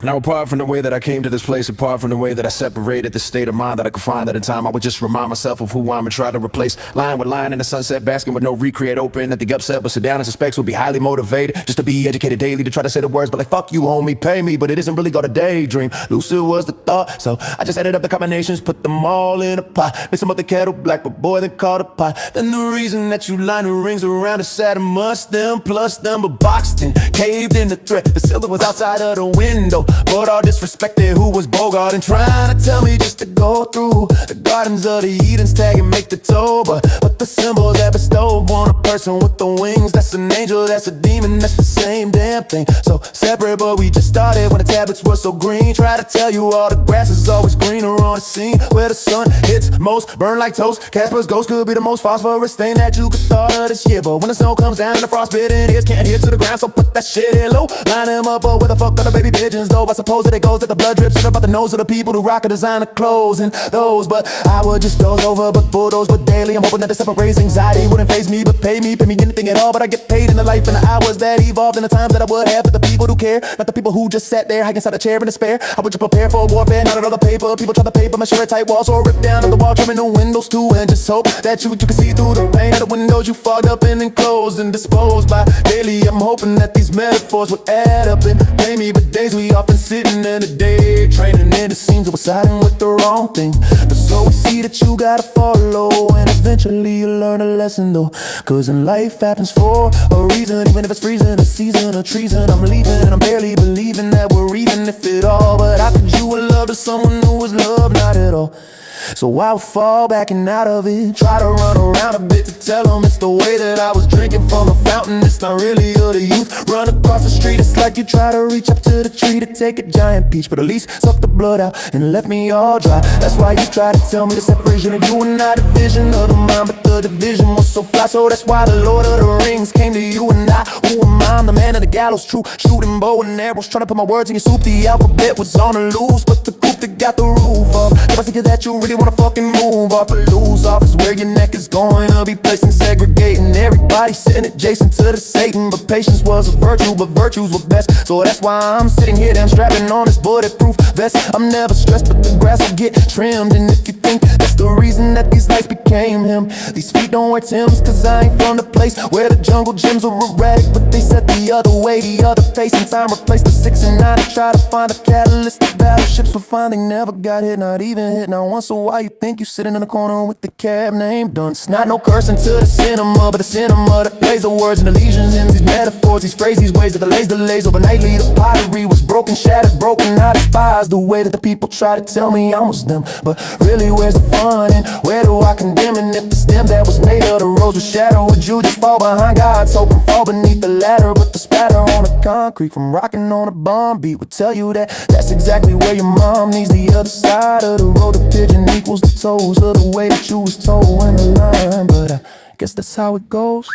Now apart from the way that I came to this place, apart from the way that I separated the state of mind that I could find that in time, I would just remind myself of who I'm and try to replace line with line in the sunset, basking with no recreate, open at the upset, but sit down and suspects will be highly motivated just to be educated daily, to try to say the words, but like fuck you homie, pay me, but it isn't really got a daydream. Lucid was the thought, so I just added up the combinations, put them all in a pot, mix them up the kettle black, but boy then called a pot. Then the reason that you line the rings around the Saturn must them, plus them, but boxed in, caved in the threat, the cylinder was outside of the window. But all disrespected who was Bogart and trying to tell me just to go through the gardens of the Eden's tag and make the toe. But the symbol that bestowed on a person with the wings, that's an angel, that's a demon, that's the same damn thing. So separate, but we just started when the tablets were so green. Try to tell you all the grass is always greener on the scene where the sun hits most, burn like toast. Casper's ghost could be the most phosphorus thing that you could thought of this year. But when the snow comes down and the frostbitten ears can't hear to the ground, so put that shit in low. Line them up, but where the fuck are the baby pigeons though? I suppose that it goes that the blood drips in about the nose of the people who rock a designer clothes and those. But I would just doze over, but for those but daily I'm hoping that the separates anxiety wouldn't faze me, but pay me anything at all. But I get paid in the life and the hours that evolved in the times that I would have for the people who care, not the people who just sat there hiding inside a chair in despair. I would just prepare for warfare, not another paper. People try to paper my shirt tight walls or rip down on the wall, trimming the windows too, and just hope that you can see through the pain of the windows you fogged up and enclosed and disposed by daily. I'm hoping that these metaphors would add up and pay me, but days we often sitting in the day training, and it seems that we're siding with the wrong thing. But so we see that you gotta follow, and eventually you'll learn a lesson though, cause in life happens for a reason. Even if it's freezing, a season of treason, I'm leaving and I'm barely believing that we're even, if at all. But how could you love to someone who was loved not at all? So I would fall back and out of it, try to run around a bit to tell them it's the way that I was drinking from the fountain. It's not really of the youth. Run across the street, it's like you try to reach up to the tree to take a giant peach, but at least suck the blood out and left me all dry. That's why you try to tell me the separation of you and I, the vision of the mind, but the division was so fly. So that's why the Lord of the Rings came to you and I. Who am I? I'm the man of the gallows, true, shooting bow and arrows, trying to put my words in your soup. The alphabet was on the loose, but the group that got the roof up. If I think that you really wanna fucking move off or lose off is where your neck is going to be placed and segregating. Everybody sitting adjacent to the Satan, but patience was a virtue, but virtues were best. So that's why I'm sitting here damn strapping on this bulletproof vest. I'm never stressed, but the grass will get trimmed. And if you think that's the reason that these lights became him, these feet don't wear Timbs, cause I ain't from the place where the jungle gyms are erratic, but they set the other way, the other pace, and time replaced the 6 and 9 to try to find a catalyst. The battleships were fine, they never got hit, not even hit not once. So why you think you sitting in the corner with the cab name done? It's not no cursing to the cinema, but the cinema that plays the words and the lesions in these metaphors, these phrases, these ways that delays overnightly. The pottery was broken, shattered, broken. I despise the way that the people try to tell me I was them, but really where's the fun and where do I condemn? And if the stem that was made of the rose was shattered, would you just fall behind God's hope and fall beneath the ladder? But the spatter on the concrete from rocking on a bomb beat would tell you that that's exactly where your mom needs. The other side of the road, the pigeon equals the toes of the way that you was told in the line. But I guess that's how it goes.